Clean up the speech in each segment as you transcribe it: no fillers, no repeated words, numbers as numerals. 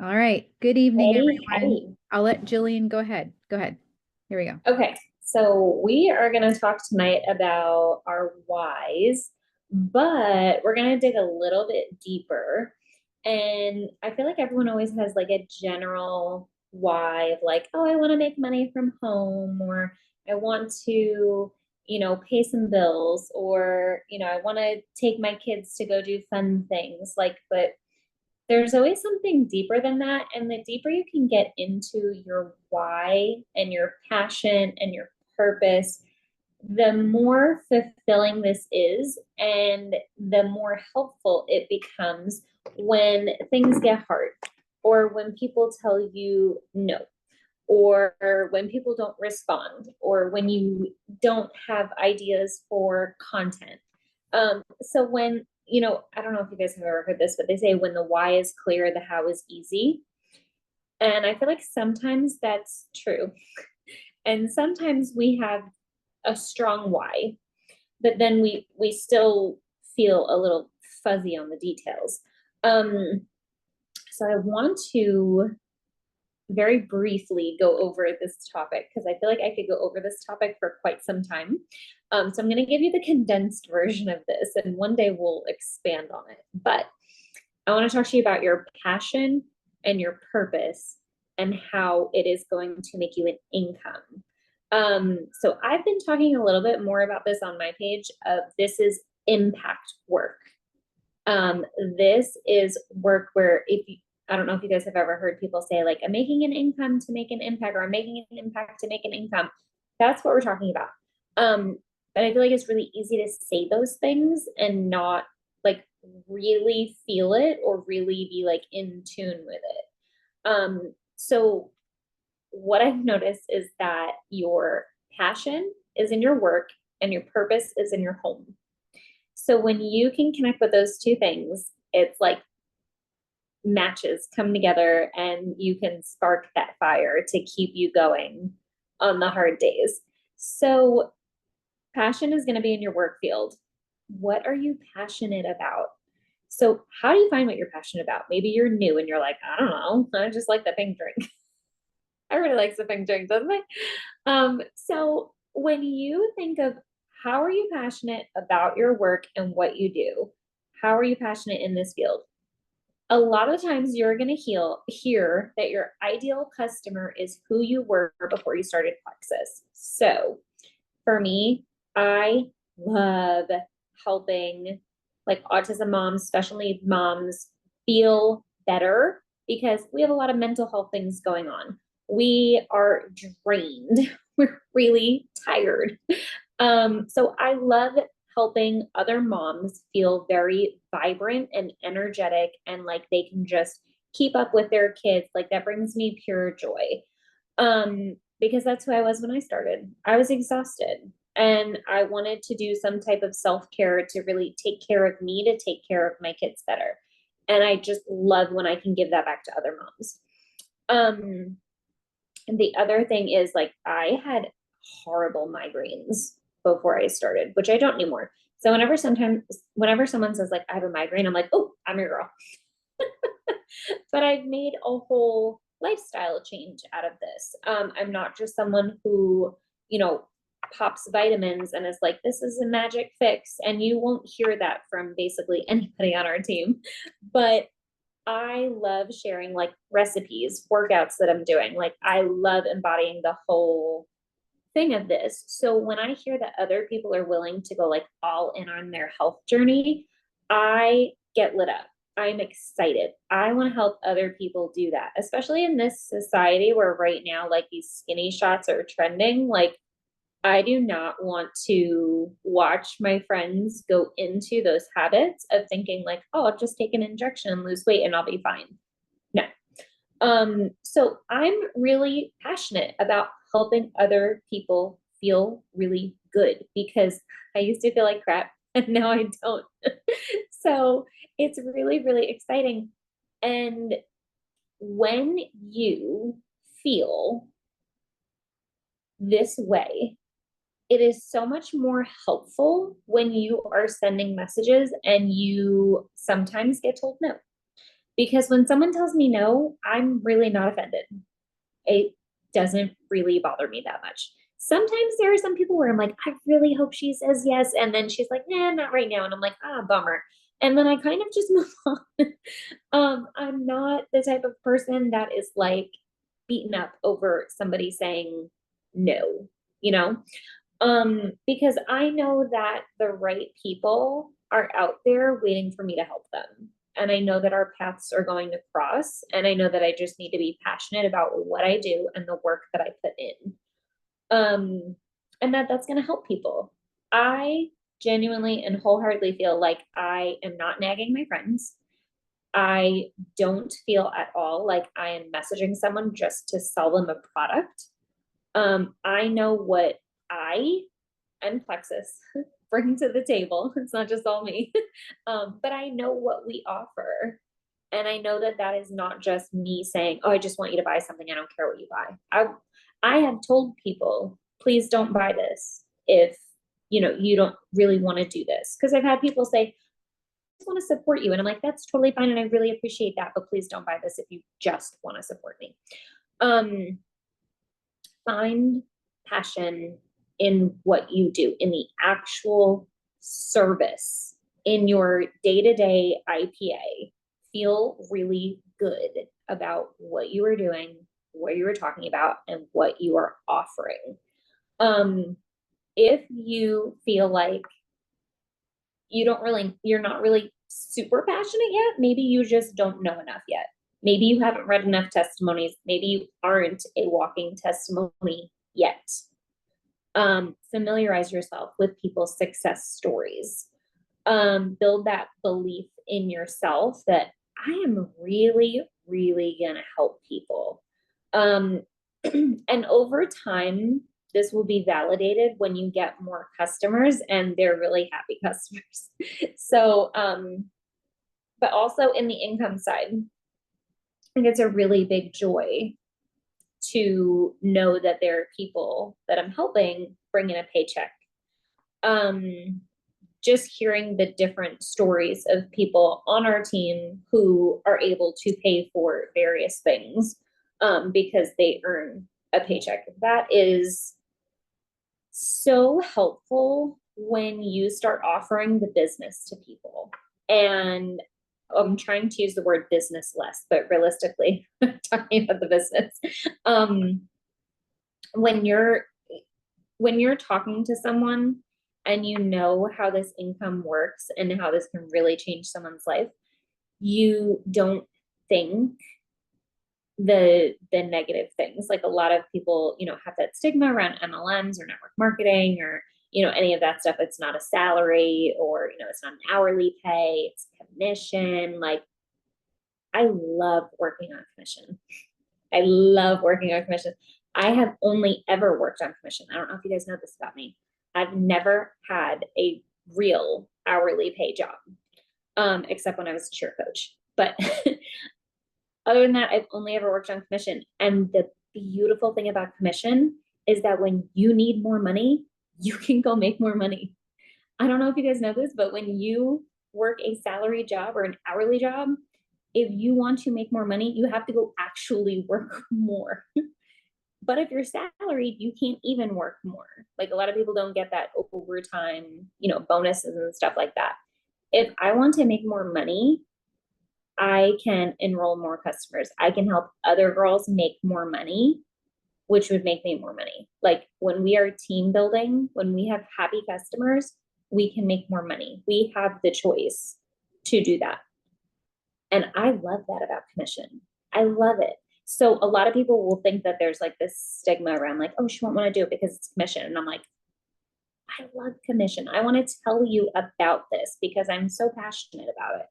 All right. Good evening, Hey, everyone. hey. I'll let Jillian go ahead. Go ahead. Here we go. Okay, so we are going to talk tonight about our whys, but we're going to dig a little bit deeper. And I feel like everyone always has like a general why of like, oh, I want to make money from home, or I want to, pay some bills, or, I want to take my kids to go do fun things. But there's always something deeper than that. And the deeper you can get into your why and your passion and your purpose, the more fulfilling this is, and the more helpful it becomes when things get hard, or when people tell you no, or when people don't respond, or when you don't have ideas for content. So I don't know if you guys have ever heard this, but they say when the why is clear, the how is easy. And I feel like sometimes that's true. And sometimes we have a strong why, but then we still feel a little fuzzy on the details. Um, so I want to very briefly go over this topic because I feel like I could go over this topic for quite some time. So I'm going to give you the condensed version of this, and one day we'll expand on it. But I want to talk to you about your passion and your purpose and how it is going to make you an income. So I've been talking a little bit more about this on my page of this is impact work. This is work where if you, I don't know if you guys have ever heard people say like, I'm making an income to make an impact, or I'm making an impact to make an income. That's what we're talking about. But I feel like it's really easy to say those things and not like really feel it or really be like in tune with it. So what I've noticed is that your passion is in your work and your purpose is in your home. So when you can connect with those two things, it's like matches come together and you can spark that fire to keep you going on the hard days. So passion is going to be in your work field. What are you passionate about? So how do you find what you're passionate about? Maybe you're new and you're like, I don't know, I just like the pink drink. I really like the pink drink, doesn't it? So when you think of how are you passionate about your work and what you do, how are you passionate in this field? A lot of times you're going to hear that your ideal customer is who you were before you started Plexus. So for me, I love helping like autism moms, special needs moms feel better because we have a lot of mental health things going on. We are drained. We're really tired. So I love helping other moms feel very vibrant and energetic and like they can just keep up with their kids. Like that brings me pure joy. Because that's who I was when I started. I was exhausted and I wanted to do some type of self-care to really take care of me, to take care of my kids better. And I just love when I can give that back to other moms. And the other thing is like I had horrible migraines before I started, which I don't anymore. So whenever someone says like I have a migraine, I'm like, oh, I'm your girl. But I've made a whole lifestyle change out of this. I'm not just someone who, pops vitamins and is like, this is a magic fix. And you won't hear that from basically anybody on our team. But I love sharing like recipes, workouts that I'm doing. Like I love embodying the whole thing of this. So when I hear that other people are willing to go like all in on their health journey, I get lit up. I'm excited. I want to help other people do that, especially in this society where right now, like these skinny shots are trending. Like, I do not want to watch my friends go into those habits of thinking, like, oh, I'll just take an injection and lose weight and I'll be fine. No. So I'm really passionate about helping other people feel really good because I used to feel like crap and now I don't. So it's really, really exciting. And when you feel this way, it is so much more helpful when you are sending messages and you sometimes get told no. Because when someone tells me no, I'm really not offended. It doesn't really bother me that much. Sometimes there are some people where I'm like, I really hope she says yes. And then she's like, nah, not right now. And I'm like, ah, bummer. And then I kind of just move on. I'm not the type of person that is like beaten up over somebody saying no, you know? Because I know that the right people are out there waiting for me to help them. And I know that our paths are going to cross. And I know that I just need to be passionate about what I do and the work that I put in. And that's going to help people. I genuinely and wholeheartedly feel like I am not nagging my friends. I don't feel at all like I am messaging someone just to sell them a product. I know what I and Plexus bring to the table. It's not just all me. But I know what we offer. And I know that that is not just me saying, oh, I just want you to buy something. I don't care what you buy. I have told people, please don't buy this if, you don't really want to do this. Because I've had people say, I just want to support you. And I'm like, that's totally fine. And I really appreciate that. But please don't buy this if you just want to support me. Find passion in what you do, in the actual service, in your day-to-day IPA. Feel really good about what you are doing, what you are talking about, and what you are offering. If you feel like you're not really super passionate yet, maybe you just don't know enough yet. Maybe you haven't read enough testimonies. Maybe you aren't a walking testimony yet. Familiarize yourself with people's success stories. Build that belief in yourself that I am really, really going to help people. And over time, this will be validated when you get more customers and they're really happy customers. So, but also in the income side, I think it's a really big joy to know that there are people that I'm helping bring in a paycheck. Just hearing the different stories of people on our team who are able to pay for various things because they earn a paycheck. That is so helpful when you start offering the business to people. And I'm trying to use the word business less, but realistically, talking about the business. When you're talking to someone and you know how this income works and how this can really change someone's life, you don't think the negative things. Like a lot of people, have that stigma around MLMs or network marketing or, any of that stuff. It's not a salary or, it's not an hourly pay, it's commission. Like I love working on commission. I love working on commission. I have only ever worked on commission. I don't know if you guys know this about me. I've never had a real hourly pay job, except when I was a cheer coach. But other than that, I've only ever worked on commission. And the beautiful thing about commission is that when you need more money, you can go make more money. I don't know if you guys know this, but when you work a salary job or an hourly job, if you want to make more money, you have to go actually work more. But if you're salaried, you can't even work more. Like a lot of people don't get that overtime, bonuses and stuff like that. If I want to make more money, I can enroll more customers. I can help other girls make more money, which would make me more money. Like when we are team building, when we have happy customers, we can make more money. We have the choice to do that. And I love that about commission. I love it. So a lot of people will think that there's like this stigma around like, oh, she won't want to do it because it's commission. And I'm like, I love commission. I want to tell you about this because I'm so passionate about it.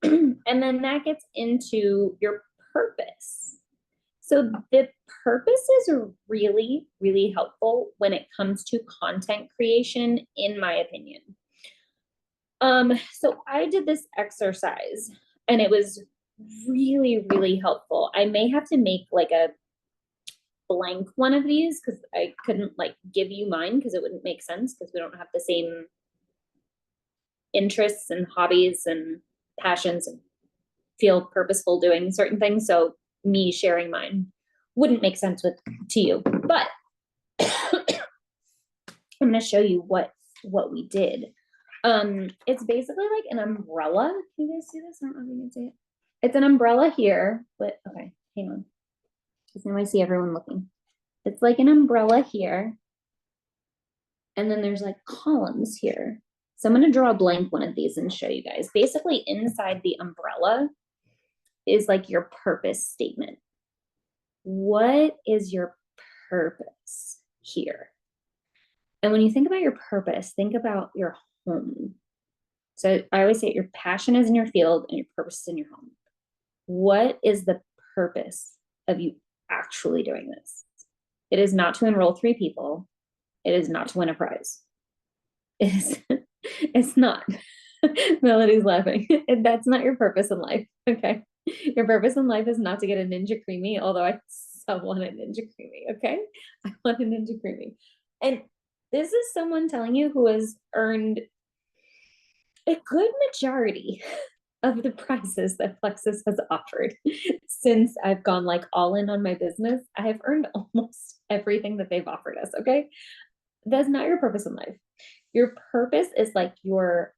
And then that gets into your purpose. So the purpose is really, really helpful when it comes to content creation, in my opinion. So I did this exercise and it was really, really helpful. I may have to make like a blank one of these because I couldn't like give you mine because it wouldn't make sense because we don't have the same interests and hobbies and passions. feel purposeful doing certain things. So me sharing mine wouldn't make sense to you, but I'm going to show you what we did. It's basically like an umbrella. Can you guys see this? I don't know if you can see it. It's an umbrella here, but okay, hang on. Because now I see everyone looking. It's like an umbrella here. And then there's like columns here. So I'm going to draw a blank one of these and show you guys. Basically, inside the umbrella is like your purpose statement. What is your purpose here? And when you think about your purpose, think about your home. So I always say your passion is in your field and your purpose is in your home. What is the purpose of you actually doing this? It is not to enroll 3 people. It is not to win a prize. It's not. Melody's laughing. That's not your purpose in life. Okay. Your purpose in life is not to get a Ninja Creamy, although I so want a Ninja Creamy. Okay. I want a Ninja Creamy. And this is someone telling you who has earned a good majority of the prizes that Plexus has offered since I've gone like all in on my business. I have earned almost everything that they've offered us. Okay. That's not your purpose in life. Your purpose is like your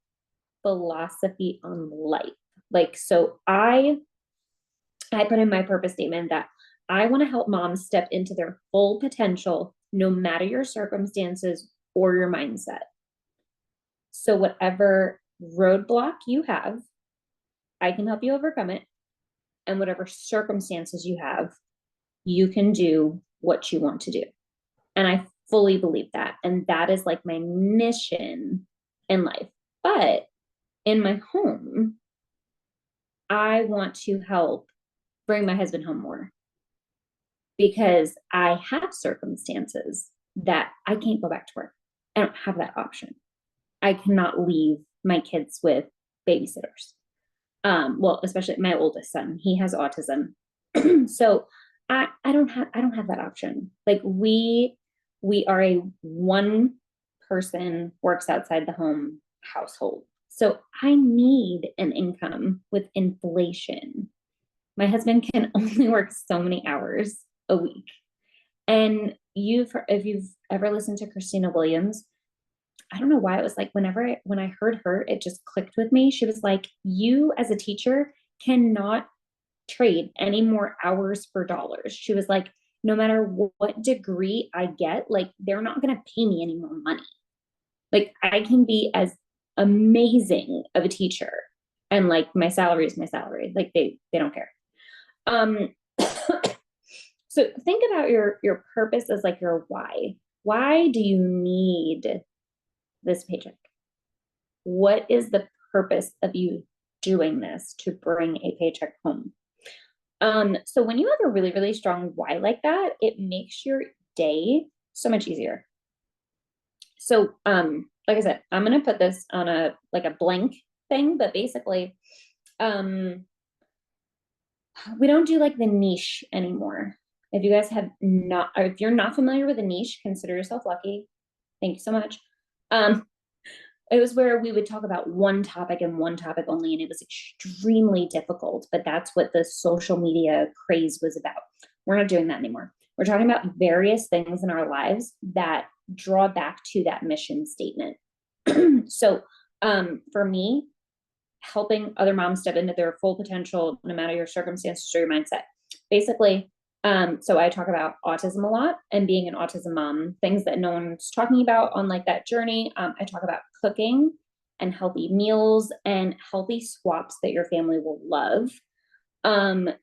philosophy on life. Like, so I put in my purpose statement that I want to help moms step into their full potential, no matter your circumstances or your mindset. So whatever roadblock you have, I can help you overcome it. And whatever circumstances you have, you can do what you want to do. And I fully believe that. And that is like my mission in life. But in my home, I want to help bring my husband home more because I have circumstances that I can't go back to work. I don't have that option. I cannot leave my kids with babysitters. Well, especially my oldest son, he has autism. So I don't have that option. Like we are a one person works outside the home household. So I need an income with inflation. My husband can only work so many hours a week. And if you've ever listened to Christina Williams, I don't know why it was like when I heard her, it just clicked with me. She was like, you as a teacher cannot trade any more hours for dollars. She was like, no matter what degree I get, like they're not going to pay me any more money. Like I can be as amazing of a teacher and like my salary is my salary. Like they don't care. So think about your purpose as like your why. Why do you need this paycheck? What is the purpose of you doing this to bring a paycheck home? So when you have a really, really strong why like that, it makes your day so much easier. So, like I said, I'm going to put this on a blank thing, but basically, we don't do like the niche anymore. If you guys have not, or if you're not familiar with a niche, consider yourself lucky. Thank you so much. It was where we would talk about one topic and one topic only, and it was extremely difficult, but that's what the social media craze was about. We're not doing that anymore. We're talking about various things in our lives that draw back to that mission statement. So for me, helping other moms step into their full potential, no matter your circumstances or your mindset. Basically, so I talk about autism a lot and being an autism mom, things that no one's talking about on like that journey. I talk about cooking and healthy meals and healthy swaps that your family will love.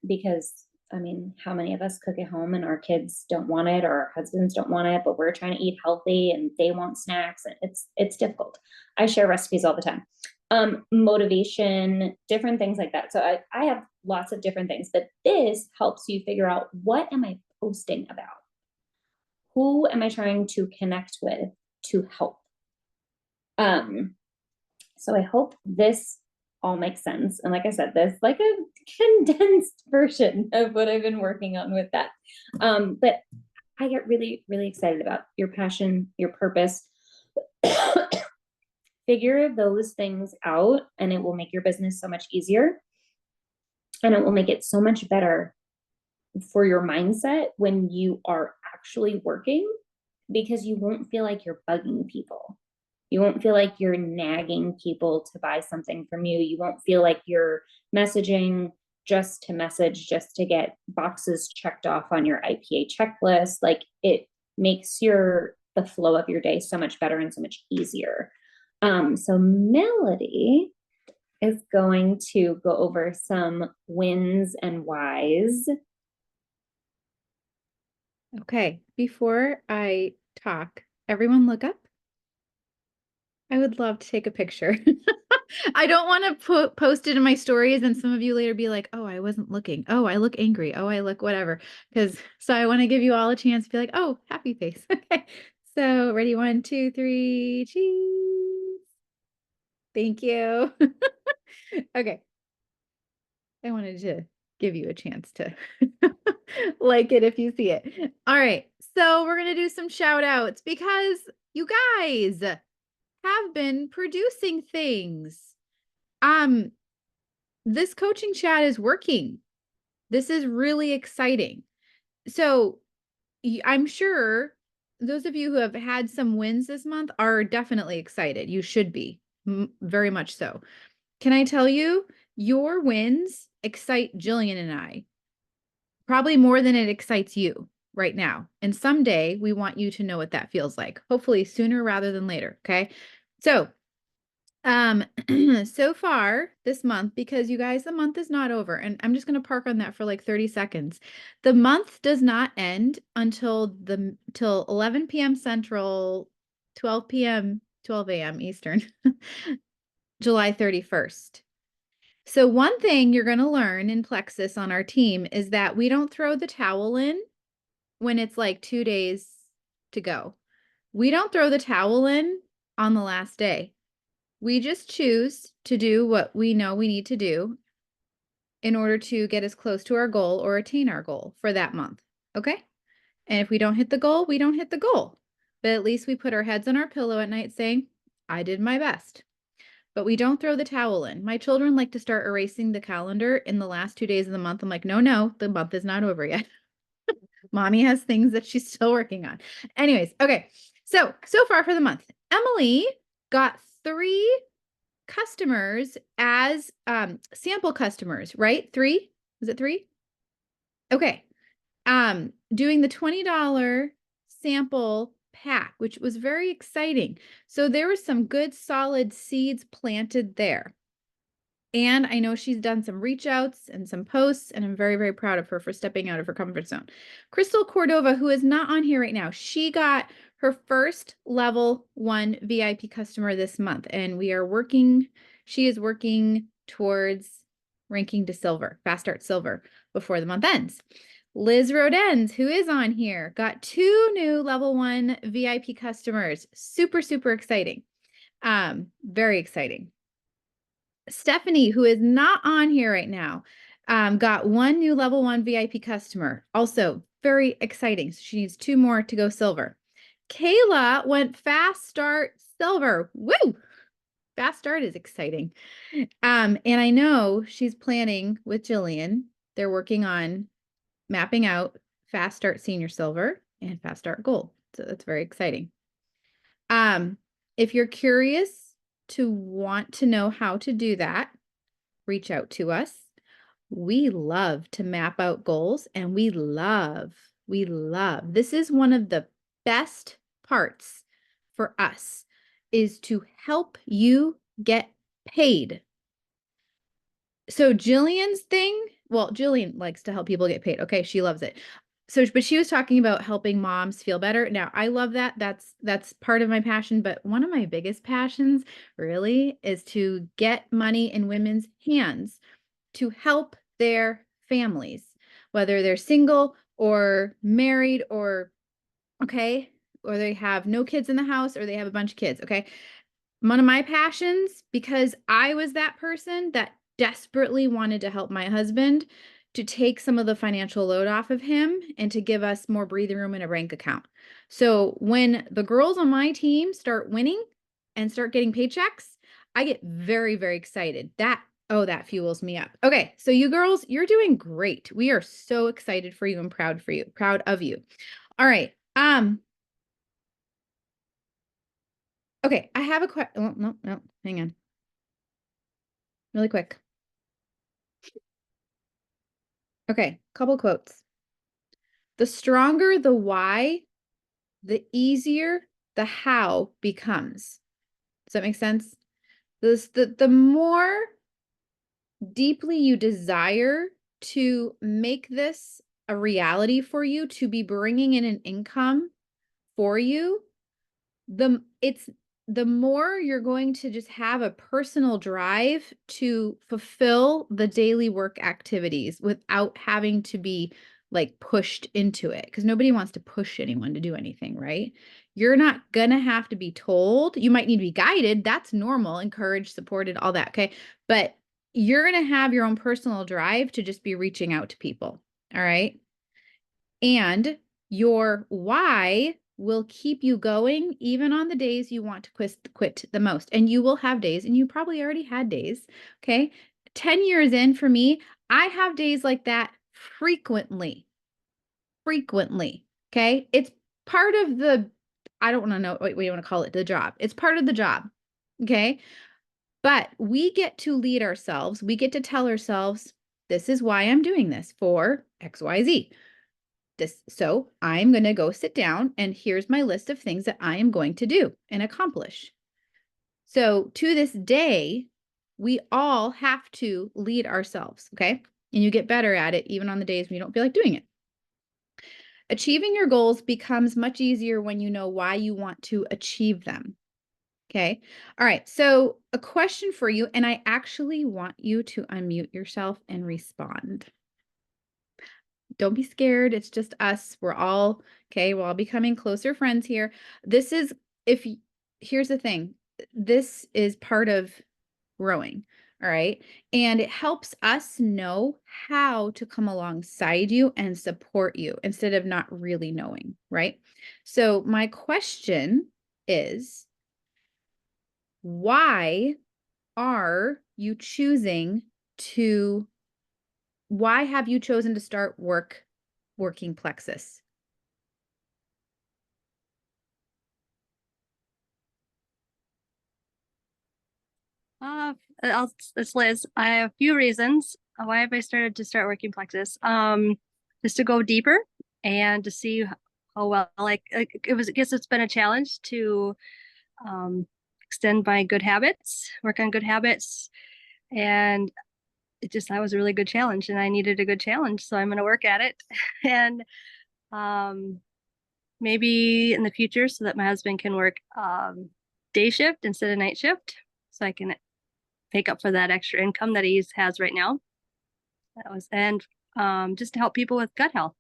Because I mean, how many of us cook at home and our kids don't want it or our husbands don't want it, but we're trying to eat healthy and they want snacks and it's difficult. I share recipes all the time. Motivation, different things like that. So I have lots of different things, but this helps you figure out, what am I posting about? Who am I trying to connect with to help? So I hope this all makes sense. And like I said, there's like a condensed version of what I've been working on with that. But I get really, really excited about your passion, your purpose. Figure those things out and it will make your business so much easier. And it will make it so much better for your mindset when you are actually working, because you won't feel like you're bugging people. You won't feel like you're nagging people to buy something from you. You won't feel like you're messaging just to message, just to get boxes checked off on your IPA checklist. Like, it makes the flow of your day so much better and so much easier. So Melody is going to go over some wins and whys. Okay, before I talk, everyone look up. I would love to take a picture. I don't want to post it in my stories and some of you later be like, oh, I wasn't looking. Oh, I look angry. Oh, I look whatever. So I want to give you all a chance to be like, oh, happy face. Okay. So ready, 1, 2, 3, cheese. Thank you. Okay. I wanted to give you a chance to like it if you see it. All right. So we're going to do some shout outs because you guys have been producing things. Um, this coaching chat is working. This is really exciting. So I'm sure those of you who have had some wins this month are definitely excited. You should be, very much so. Can I tell you, your wins excite Jillian and I probably more than it excites you right now. And someday we want you to know what that feels like, hopefully sooner rather than later. Okay. So so far this month, because you guys, the month is not over, and I'm just going to park on that for like 30 seconds. The month does not end until till 11 p.m. Central, 12 p.m., 12 a.m. Eastern, July 31st. So one thing you're going to learn in Plexus on our team is that we don't throw the towel in when it's like 2 days to go. We don't throw the towel in on the last day. We just choose to do what we know we need to do in order to get as close to our goal or attain our goal for that month. Okay? And if we don't hit the goal, we don't hit the goal. But at least we put our heads on our pillow at night saying, I did my best. But we don't throw the towel in. My children like to start erasing the calendar in the last 2 days of the month. I'm like, no, the month is not over yet. Mommy has things that she's still working on. Anyways, okay. So far for the month, Emily got 3 customers as sample customers, right? 3? Was it 3? Okay. Doing the $20 sample pack, which was very exciting. So there was some good solid seeds planted there. And I know she's done some reach outs and some posts, and I'm very, very proud of her for stepping out of her comfort zone. Crystal Cordova, who is not on here right now, she got her first level 1 VIP customer this month, and she is working towards ranking to silver, fast start silver before the month ends. Liz Rodens, who is on here, got 2 new level 1 VIP customers. Super, super exciting. Very exciting. Stephanie, who is not on here right now, got 1 new level 1 VIP customer. Also very exciting. So she needs 2 more to go silver. Kayla went fast start silver. Woo! Fast start is exciting. And I know she's planning with Jillian. They're working on mapping out fast start senior silver and fast start gold. So that's very exciting. If you're curious to want to know how to do that, reach out to us. We love to map out goals, and we love, this is one of the best parts for us, is to help you get paid. So Jillian's thing, well, Jillian likes to help people get paid. Okay, she loves it. So, but she was talking about helping moms feel better. Now, I love that. That's part of my passion, but one of my biggest passions really is to get money in women's hands to help their families, whether they're single or married or okay, or they have no kids in the house or they have a bunch of kids, okay? One of my passions, because I was that person that desperately wanted to help my husband to take some of the financial load off of him and to give us more breathing room in a bank account. So when the girls on my team start winning and start getting paychecks, I get very, very excited. That Oh, that fuels me up. Okay, so you girls, you're doing great. We are so excited for you and proud for you, proud of you. All right. Okay, I have a question. Oh, no, no, hang on. Really quick. Okay, couple quotes. The stronger the why, the easier the how becomes. Does that make sense? The more deeply you desire to make this a reality for you, to be bringing in an income for you, it's the more you're going to just have a personal drive to fulfill the daily work activities without having to be like pushed into it, because nobody wants to push anyone to do anything, right? You're not gonna have to be told. You might need to be guided. That's normal, encouraged, supported, all that. Okay. But you're gonna have your own personal drive to just be reaching out to people. All right. And your why will keep you going even on the days you want to quit the most. And you will have days, and you probably already had days. Okay. 10 years in for me, I have days like that frequently. Frequently. Okay. It's part of the, I don't want to know what you want to call it, the job. It's part of the job. Okay. But we get to lead ourselves. We get to tell ourselves, this is why I'm doing this for XYZ. So I'm going to go sit down and here's my list of things that I am going to do and accomplish. So to this day, we all have to lead ourselves. Okay. And you get better at it even on the days when you don't feel like doing it. Achieving your goals becomes much easier when you know why you want to achieve them. Okay. All right. So a question for you, and I actually want you to unmute yourself and respond. Don't be scared. It's just us. We're all okay. We're all becoming closer friends here. This is, if here's the thing, this is part of growing. All right. And it helps us know how to come alongside you and support you instead of not really knowing. Right. So, my question is, why are you choosing to, why have you chosen to start working Plexus? Uh, it's Liz. I have a few reasons why have I started to start working Plexus. Just to go deeper and to see how well, like it was. I guess it's been a challenge to extend my good habits, work on good habits, and that was a really good challenge, and I needed a good challenge, so I'm going to work at it, and um, maybe in the future, so that my husband can work day shift instead of night shift, so I can make up for that extra income that he has right now. That was and just to help people with gut health.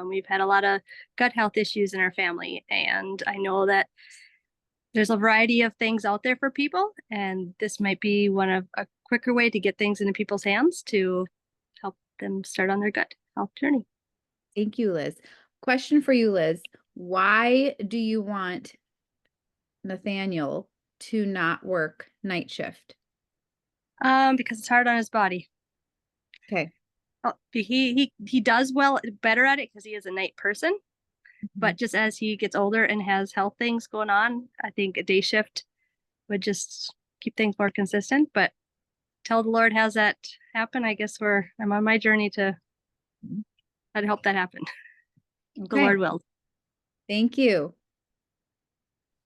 We've had a lot of gut health issues in our family, and I know that there's a variety of things out there for people, and this might be one of a quicker way to get things into people's hands to help them start on their gut health journey. Thank you, Liz. Question for you, Liz. Why do you want Nathaniel to not work night shift? Because it's hard on his body. Okay. He does well better at it because he is a night person. But just as he gets older and has health things going on, I think a day shift would just keep things more consistent. But till the Lord has that happen, I guess I'm on my journey to try to help that happen. The Okay. Lord will. Thank you.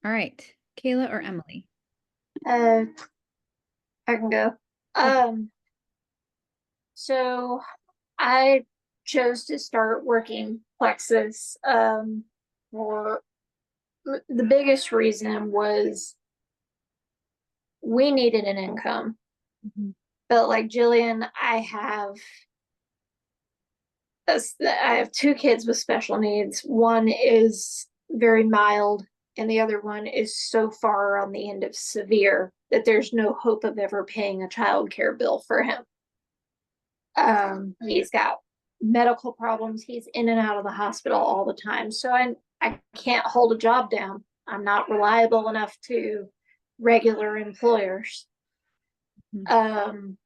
All right. Kayla or Emily? Uh, I can go. Um, so I chose to start working Plexus. For the biggest reason was we needed an income. Mhm. But like Jillian, I have two kids with special needs. One is very mild, and the other one is so far on the end of severe that there's no hope of ever paying a child care bill for him. He's got medical problems. He's in and out of the hospital all the time. So I can't hold a job down. I'm not reliable enough to regular employers. Mhm. Um,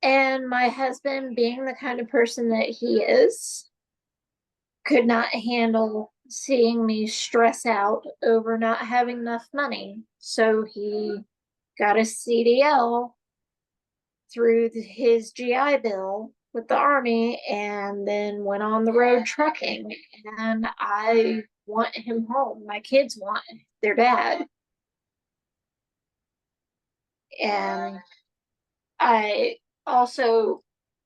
And my husband, being the kind of person that he is, could not handle seeing me stress out over not having enough money. So he got a CDL through his GI Bill with the Army and then went on the road trucking. And I want him home. My kids want their dad. And I also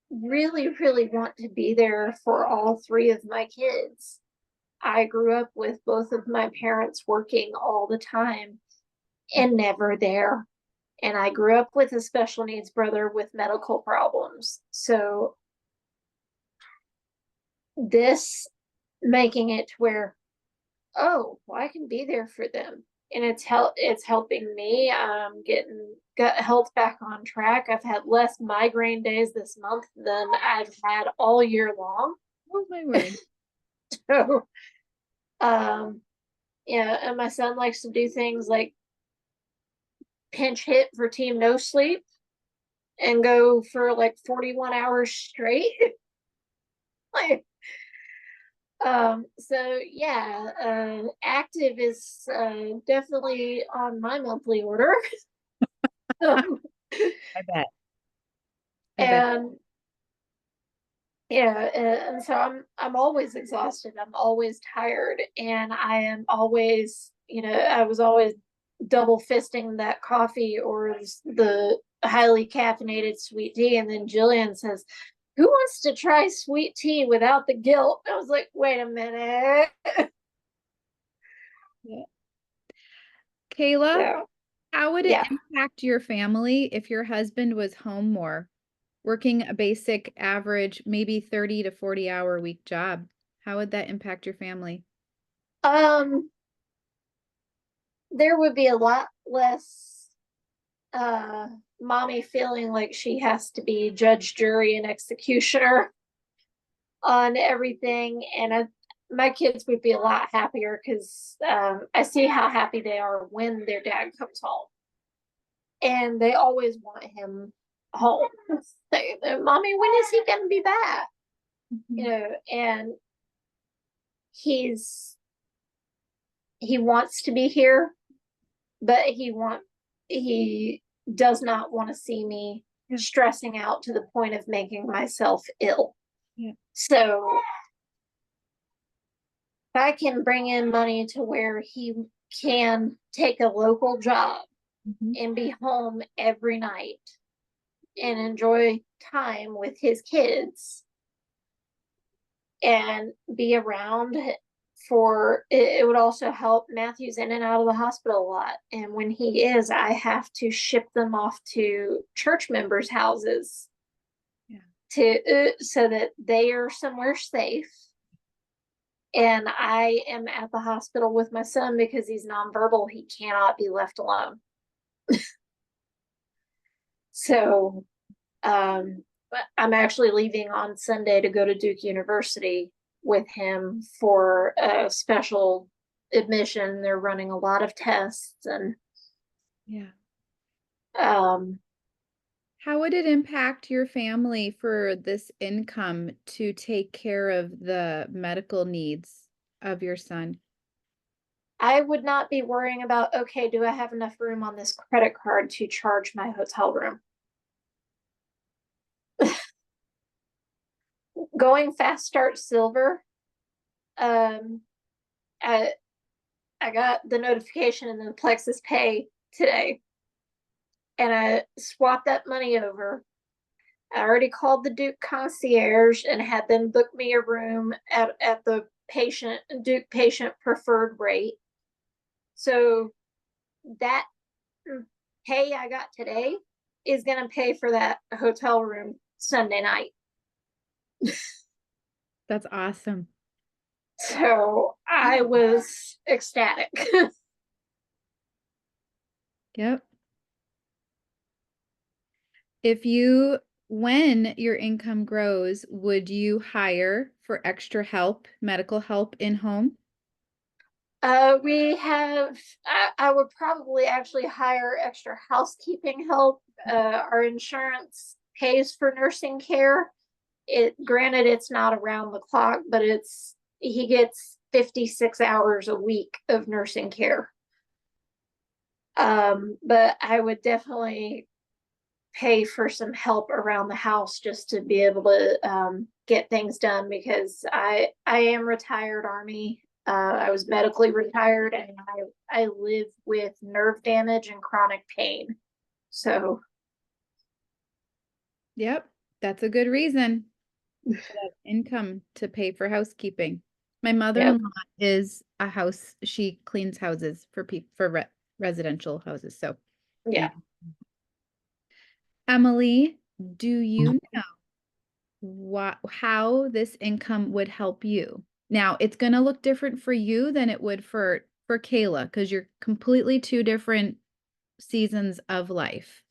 really, really want to be there for all three of my kids. I grew up with both of my parents working all the time and never there. And I grew up with a special needs brother with medical problems. So this making it to where, oh, well, I can be there for them. And it's helping me getting gut health back on track. I've had less migraine days this month than I've had all year long. Oh my word. So yeah, and my son likes to do things like pinch hit for team no sleep and go for like 41 hours straight. Like, so yeah, active is definitely on my monthly order. Um, I bet. I bet. and yeah, and so I'm always exhausted. I'm always tired, and I am always, I was always double fisting that coffee or the highly caffeinated sweet tea. And then Jillian says, "Who wants to try sweet tea without the guilt?" I was like, "Wait a minute." Yeah. Kayla, So, how would it yeah. impact your family if your husband was home more, working a basic average, maybe 30 to 40-hour week job? How would that impact your family? Um, there would be a lot less mommy feeling like she has to be judge, jury, and executioner on everything. And my kids would be a lot happier because I see how happy they are when their dad comes home. And they always want him home. Mommy, when is he going to be back? And he wants to be here, but he does not want to see me stressing out to the point of making myself ill. Yeah. So if I can bring in money to where he can take a local job and be home every night and enjoy time with his kids and be around for it would also help. Matthew's in and out of the hospital a lot, and when he is, I have to ship them off to church members' houses to so that they are somewhere safe. And I am at the hospital with my son because he's nonverbal. He cannot be left alone. So I'm actually leaving on Sunday to go to Duke University with him for a special admission. They're running a lot of tests and How would it impact your family for this income to take care of the medical needs of your son? I would not be worrying about, okay, do I have enough room on this credit card to charge my hotel room? Going Fast Start Silver, I got the notification in the Plexus Pay today, and I swapped that money over. I already called the Duke concierge and had them book me a room at the Duke patient preferred rate. So that pay I got today is going to pay for that hotel room Sunday night. That's awesome. So I was ecstatic. Yep. When your income grows, would you hire for extra help, medical help in home? I would probably actually hire extra housekeeping help. Our insurance pays for nursing care. Granted, it's not around the clock, but he gets 56 hours a week of nursing care. But I would definitely pay for some help around the house just to be able to get things done, because I am retired Army. I was medically retired, and I live with nerve damage and chronic pain. So Yep, that's a good reason. Income to pay for housekeeping. My mother-in-law is she cleans houses for residential houses. So yeah. Emily, do you know how this income would help you? Now, it's going to look different for you than it would for Kayla, because you're completely two different seasons of life.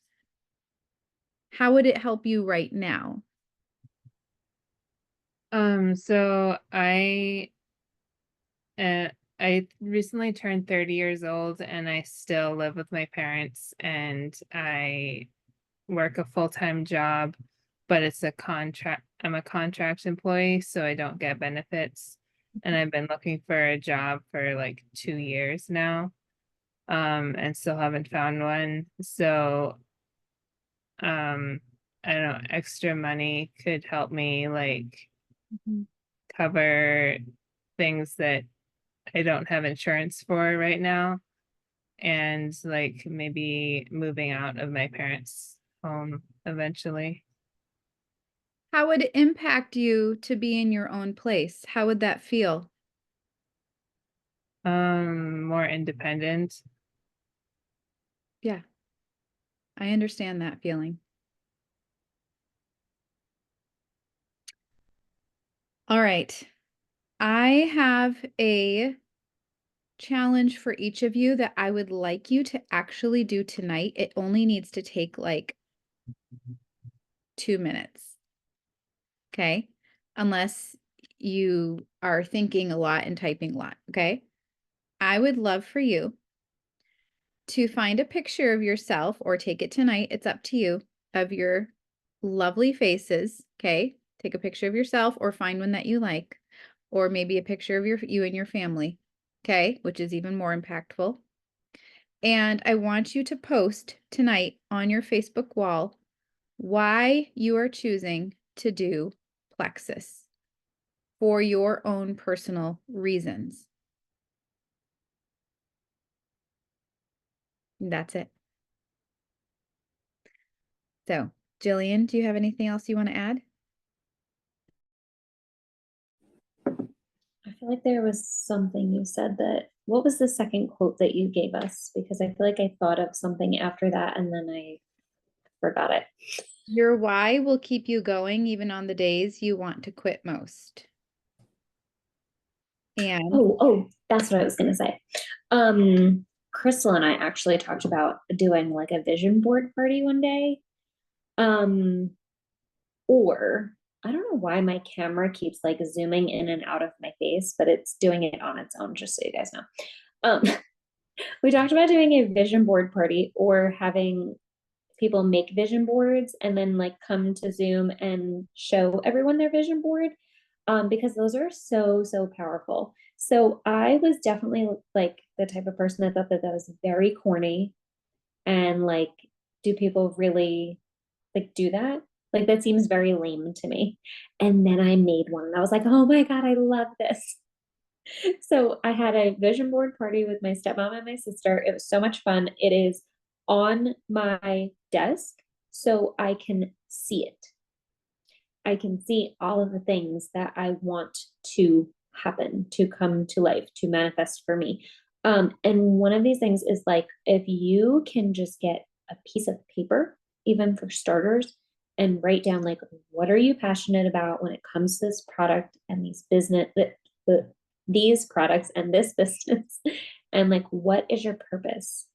How would it help you right now? So I recently turned 30 years old, and I still live with my parents, and I work a full-time job, but I'm a contract employee, so I don't get benefits. And I've been looking for a job for like 2 years now, and still haven't found one. So, I don't know, extra money could help me like cover things that I don't have insurance for right now, and like maybe moving out of my parents' home eventually. How would it impact you to be in your own place? How would that feel? More independent. Yeah, I understand that feeling. All right. I have a challenge for each of you that I would like you to actually do tonight. It only needs to take like 2 minutes. Okay? Unless you are thinking a lot and typing a lot. Okay? I would love for you to find a picture of yourself, or take it tonight, it's up to you, of your lovely faces. Okay? Take a picture of yourself, or find one that you like, or maybe a picture of you and your family. Okay? Which is even more impactful. And I want you to post tonight on your Facebook wall why you are choosing to do Plexus for your own personal reasons. And that's it. So, Jillian, do you have anything else you want to add? I feel like there was something you said what was the second quote that you gave us? Because I feel like I thought of something after that and then I forgot it. Your why will keep you going even on the days you want to quit most. And that's what I was gonna say. Crystal and I actually talked about doing like a vision board party one day. Or I don't know why my camera keeps like zooming in and out of my face, but it's doing it on its own, just so you guys know. Um, we talked about doing a vision board party, or having people make vision boards and then like come to Zoom and show everyone their vision board, because those are so powerful. So I was definitely like the type of person that thought that was very corny, and like, do people really like do that? Like, that seems very lame to me. And then I made one and I was like, oh my God, I love this. So I had a vision board party with my stepmom and my sister. It was so much fun. It is on my desk, so I can see it. I can see all of the things that I want to happen, to come to life, to manifest for me. And one of these things is like, if you can just get a piece of paper, even for starters, and write down like, what are you passionate about when it comes to this product and these products and this business, and like, what is your purpose?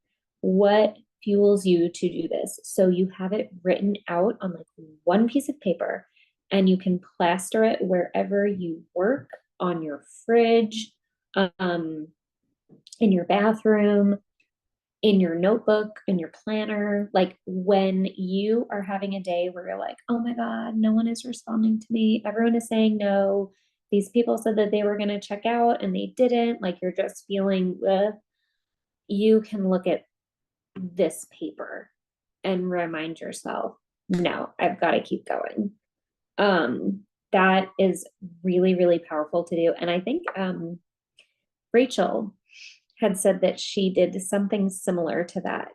What fuels you to do this? So you have it written out on like one piece of paper, and you can plaster it wherever you work, on your fridge, in your bathroom, in your notebook, in your planner, like when you are having a day where you're like, oh my God, no one is responding to me. Everyone is saying no. These people said that they were going to check out and they didn't. Like you're just feeling, you can look at this paper and remind yourself, no, I've got to keep going. That is really, really powerful to do. And I think Rachel had said that she did something similar to that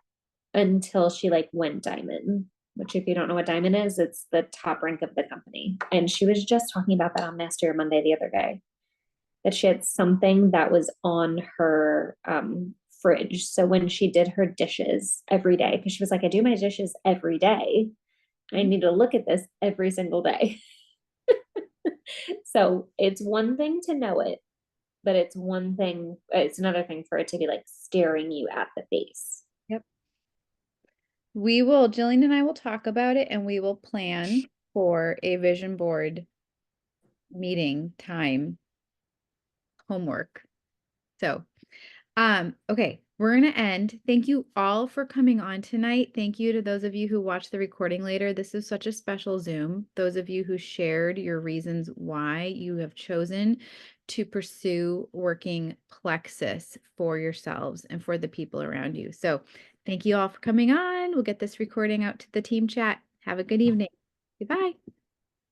until she like went diamond, which if you don't know what diamond is, it's the top rank of the company. And she was just talking about that on Master Monday the other day, that she had something that was on her fridge. So when she did her dishes every day, because she was like, I do my dishes every day. I need to look at this every single day. So it's one thing to know it, but it's another thing for it to be like staring you at the face. Yep. Jillian and I will talk about it, and we will plan for a vision board meeting time homework. So, okay, we're gonna end. Thank you all for coming on tonight. Thank you to those of you who watch the recording later. This is such a special Zoom. Those of you who shared your reasons why you have chosen to pursue working plexus for yourselves and for the people around you. So thank you all for coming on. We'll get this recording out to the team chat. Have a good evening. Goodbye.